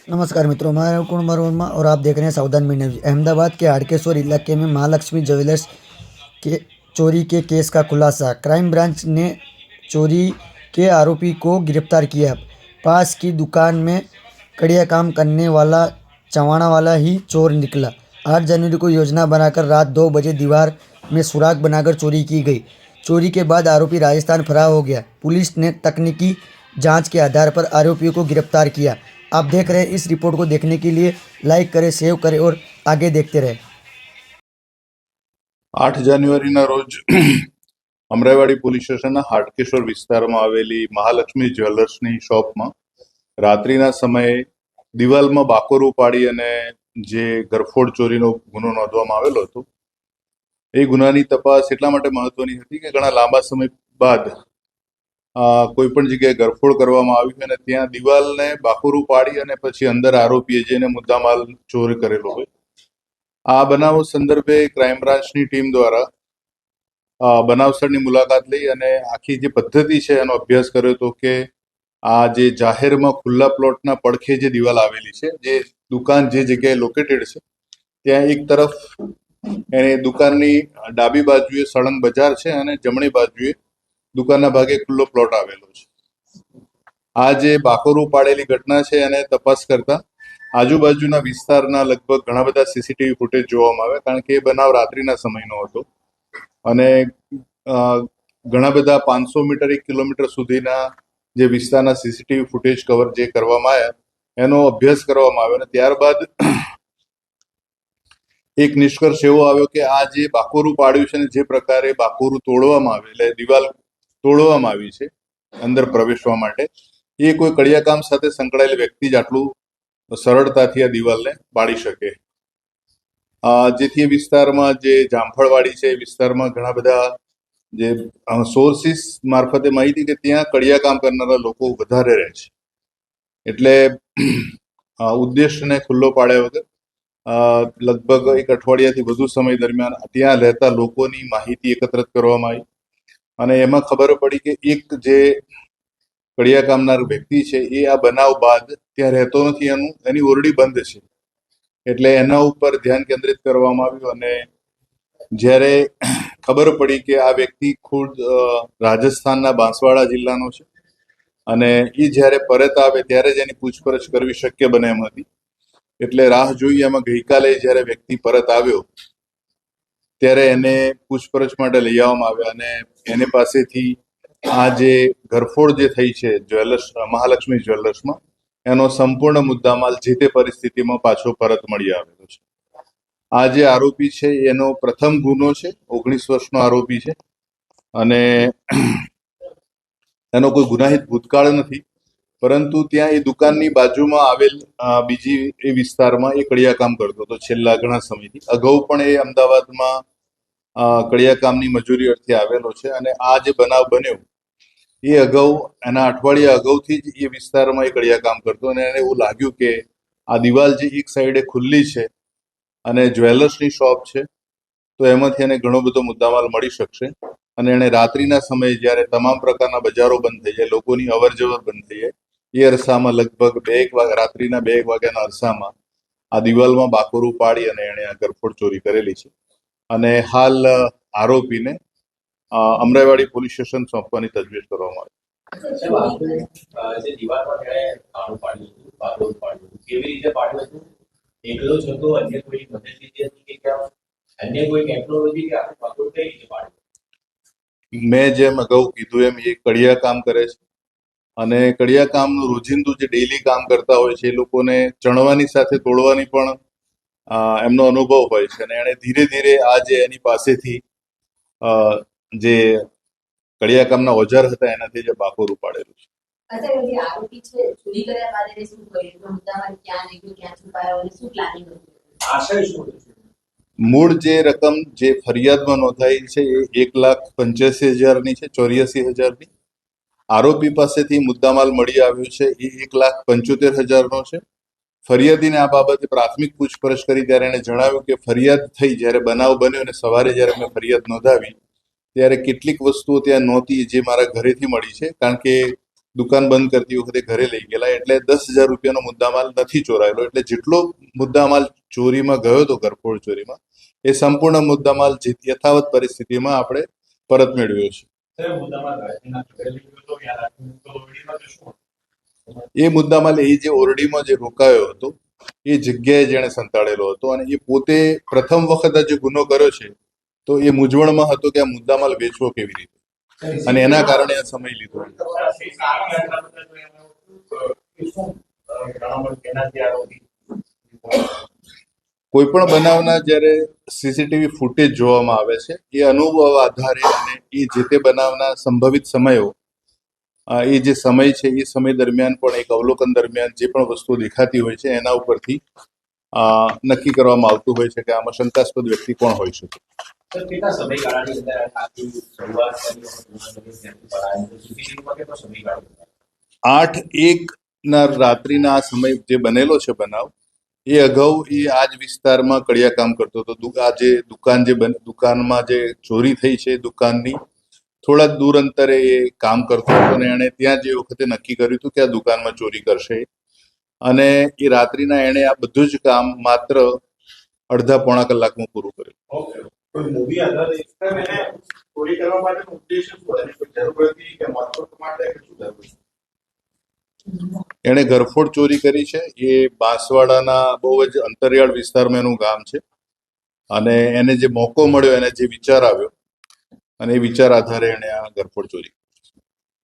नमस्कार मित्रों, मैं कुमार वर्मा और आप देख रहे हैं सावधान मीडिया न्यूज। अहमदाबाद के हाड़केश्वर इलाके में महालक्ष्मी ज्वेलर्स के चोरी के केस का खुलासा। क्राइम ब्रांच ने चोरी के आरोपी को गिरफ्तार किया। पास की दुकान में कड़िया काम करने वाला चवाणा वाला ही चोर निकला। 8 जनवरी को योजना बनाकर रात 2 बजे दीवार में सुराग बनाकर चोरी की गई। चोरी के बाद आरोपी राजस्थान फरार हो गया। पुलिस ने तकनीकी जांच के आधार पर आरोपियों को गिरफ्तार किया। आप देख रहे हैं। इस रिपोर्ट को देखने के लिए लाइक करें, सेव करें और आगे देखते रहें। 8 જાન્યુઆરીના રોજ અમરાઈવાડી પોલીસ સ્ટેશનના હાટકેશ્વર વિસ્તારમાં આવેલી મહાલક્ષ્મી જ્વેલર્સની શોપમાં રાત્રિના સમયે દિવાલમાં બાકોરું પાડી અને જે ઘરફોડ ચોરીનો ગુનો નોંધવામાં આવેલો હતો, એ ગુનાની તપાસ એટલા માટે મહત્વની હતી કે ઘણા લાંબા સમય બાદ કોઈ પણ જગ્યાએ ઘરફોડ કરવામાં આવી અને ત્યાં દિવાલને બાકોરું પાડી અને પછી અંદર આરોપીએ જઈને મુદ્દામાલ ચોર કરેલો હોય। આ બનાવ સંદર્ભે ક્રાઇમ બ્રાન્ચની ટીમ દ્વારા બનાવ સ્થળની મુલાકાત લઈ અને આખી જે પદ્ધતિ છે એનો અભ્યાસ કર્યો હતો કે આ જે જાહેરમાં ખુલ્લા પ્લોટના પડખે જે દિવાલ આવેલી છે, જે દુકાન જે જગ્યાએ લોકેટેડ છે, ત્યાં એક તરફ એને દુકાનની ડાબી બાજુએ સળંગ બજાર છે અને જમણી બાજુએ દુકાનના ભાગે ખુલ્લો પ્લોટ આવેલો છે। આ જે બાકોરું પાડેલી ઘટના છે એને તપાસ કરતા આજુબાજુના વિસ્તારના લગભગ ઘણા બધા સીસીટીવી ફૂટેજ જોવામાં આવ્યા, કારણ કે એ બનાવ રાત્રિના સમયનો હતો અને ઘણા બધા 500 મીટર 1 કિલોમીટર સુધીના જે વિસ્તારના સીસીટીવી ફૂટેજ કવર જે કરવામાં આવ્યા એનો અભ્યાસ કરવામાં આવ્યો અને ત્યારબાદ એક નિષ્કર્ષ એવો આવ્યો કે આ જે બાકોરું પાડ્યું છે ને જે પ્રકારે બાકોરું તોડવામાં આવે, એટલે દિવાલ તોડવામાં આવી છે અંદર પ્રવેશવા માટે, એ કોઈ કડિયાકામ સાથે સંકળાયેલ વ્યક્તિ જ આટલું સરળતાથી આ દિવાલને પાડી શકે। જેથી એ વિસ્તારમાં જે જામફળવાડી છે એ વિસ્તારમાં ઘણા બધા જે સોર્સિસ મારફતે માહિતી કે ત્યાં કડિયાકામ કરનારા લોકો વધારે રહે છે, એટલે ઉદ્દેશને ખુલ્લો પાડ્યા વગર લગભગ 1 અઠવાડિયાથી વધુ સમય દરમિયાન ત્યાં રહેતા લોકોની માહિતી એકત્રિત કરવામાં આવી અને એમાં ખબર પડી કે એક જે કડિયા કામનાર વ્યક્તિ છે એ આ બનાવ બાદ ત્યાં રહેતો નથી, એની ઓરડી બંધ છે, એટલે એના ઉપર ધ્યાન કેન્દ્રિત કરવામાં આવ્યું અને જ્યારે ખબર પડી કે આ વ્યક્તિ ખુદ રાજસ્થાનના બાંસવાડા જિલ્લાનો છે અને એ જ્યારે પરત આવે ત્યારે જ એની પૂછપરછ કરવી શક્ય બને એમ હતી, એટલે રાહ જોઈ એમાં ગઈકાલે જ્યારે વ્યક્તિ પરત આવ્યો ત્યારે એને પૂછપરછ માટે લઈ આવવામાં આવ્યા અને એને પાસેથી આ જે ઘરફોડ જે થઈ છે જ્વેલર્સ મહાલક્ષ્મી જ્વેલર્સમાં એનો સંપૂર્ણ મુદ્દામાલ જે તે પરિસ્થિતિમાં પાછો પરત મળી આવેલો છે। આ જે આરોપી છે એનો પ્રથમ ગુનો છે, 19 વર્ષનો આરોપી છે અને એનો કોઈ ગુનાહિત ભૂતકાળ નથી, પરંતુ ત્યાં એ દુકાનની બાજુમાં આવેલ બીજી એ વિસ્તારમાં એ કડિયાકામ કરતો હતો છેલ્લા ઘણા સમયથી। અગાઉ પણ એ અમદાવાદમાં કડિયાકામની મજૂરી અર્થે આવેલો છે અને આ જે બનાવ બન્યો એ અગાઉ એના અઠવાડિયા અગાઉથી જ એ વિસ્તારમાં એ કડિયાકામ કરતો અને એને એવું લાગ્યું કે આ દિવાલ જે એક સાઈડે ખુલ્લી છે અને જ્વેલર્સની શોપ છે તો એમાંથી એને ઘણો બધો મુદ્દામાલ મળી શકશે અને એણે રાત્રિના સમયે જ્યારે તમામ પ્રકારના બજારો બંધ થઈ જાય, લોકોની અવર જવર બંધ થઈ જાય, એ અરસામાં લગભગ 2 વાગે રાત્રિના 2 વાગ્યાના અરસામાં આ દિવાલમાં બાકોરું પાડી અને એણે આ ઘરફોડ ચોરી કરેલી છે અને હાલ આરોપીને અમરાઈવાડી પોલીસ સ્ટેશન સોંપવાની તજવીજ કરવામાં આવી। મેં જેમ અગાઉ કીધું એમ એ કડિયા કામ કરે છે અને કડિયા કામનું રોજિંદુ જે ડેઈલી કામ કરતા હોય છે એ લોકોને ચણવાની સાથે તોડવાની પણ એમનો અનુભવ હોય છે અને એણે ધીરે ધીરે આ જે એની પાસેથી જે કડિયા કામના ઓજાર હતા એનાથી જે બાકોરું પાડેલું છે। મૂળ જે રકમ જે ફરિયાદમાં નોંધાઈ છે એ 1,85,000ની છે, 84,000ની। આરોપી પાસેથી મુદ્દામાલ મળી આવ્યો છે એ 1,75,000નો છે। ફરિયાદીને આ બાબતે પ્રાથમિક પૂછપરછ કરી ત્યારે એણે જણાવ્યું કે ફરિયાદ થઈ જ્યારે બનાવ બન્યો અને સવારે જ્યારે મેં ફરિયાદ નોંધાવી ત્યારે કેટલીક વસ્તુઓ ત્યાં નહોતી જે મારા ઘરેથી મળી છે, કારણ કે દુકાન બંધ કરતી વખતે ઘરે લઈ ગયેલા, એટલે 10,000 રૂપિયાનો મુદ્દામાલ નથી ચોરાયેલો. એટલે જેટલો મુદ્દામાલ ચોરીમાં ગયો હતો ઘરફોડ ચોરીમાં, એ સંપૂર્ણ મુદ્દામાલ યથાવત પરિસ્થિતિમાં આપણે પરત મેળવ્યો છે. એ મુદ્દામાલ એ જે ઓરડીમાં જે રોકાયો હતો એ જગ્યાએ જેણે સંતાડેલો હતો, અને એ પોતે પ્રથમ વખત જે ગુનો કર્યો છે તો એ મૂંઝવણમાં હતો કે આ મુદ્દામાલ વેચવો કેવી રીતે, અને એના કારણે આ સમય લીધો. કોઈ પણ બનાવના જ્યારે સીસીટીવી ફૂટેજ જોવામાં આવે છે એ અનુભવ આધારે અને એ જે તે બનાવના સંભવિત સમયો, એ જે સમય છે એ સમય દરમિયાન પણ એક અવલોકન દરમિયાન જે પણ વસ્તુઓ દેખાતી હોય છે એના ઉપરથી નક્કી કરવામાં આવતું હોય છે કે આમાં શંકાસ્પદ વ્યક્તિ કોણ હોઈ શકે. 8:01 રાત્રિના આ સમય જે બનેલો છે બનાવ, એ અગાઉ એ આ જ વિસ્તારમાં કડિયા કામ કરતો હતો. આ જે દુકાનમાં જે ચોરી થઈ છે દુકાનની થોડાક દૂર અંતરે એ કામ કરતો હતો, અને એણે ત્યાં જે વખતે નક્કી કર્યું હતું કે આ દુકાનમાં ચોરી કરશે, અને એ રાત્રિના એણે આ બધું જ કામ માત્ર અડધા-પોણા કલાકમાં પૂરું કર્યું. એણે ઘરફોડ ચોરી કરી છે. એ બાંસવાડાના બહુ જ અંતરિયાળ વિસ્તારમાં એનું ગામ છે, અને એને જે મોકો મળ્યો, એને જે વિચાર આવ્યો, અને એ વિચાર આધારે એણે આ ઘરફોડ ચોરી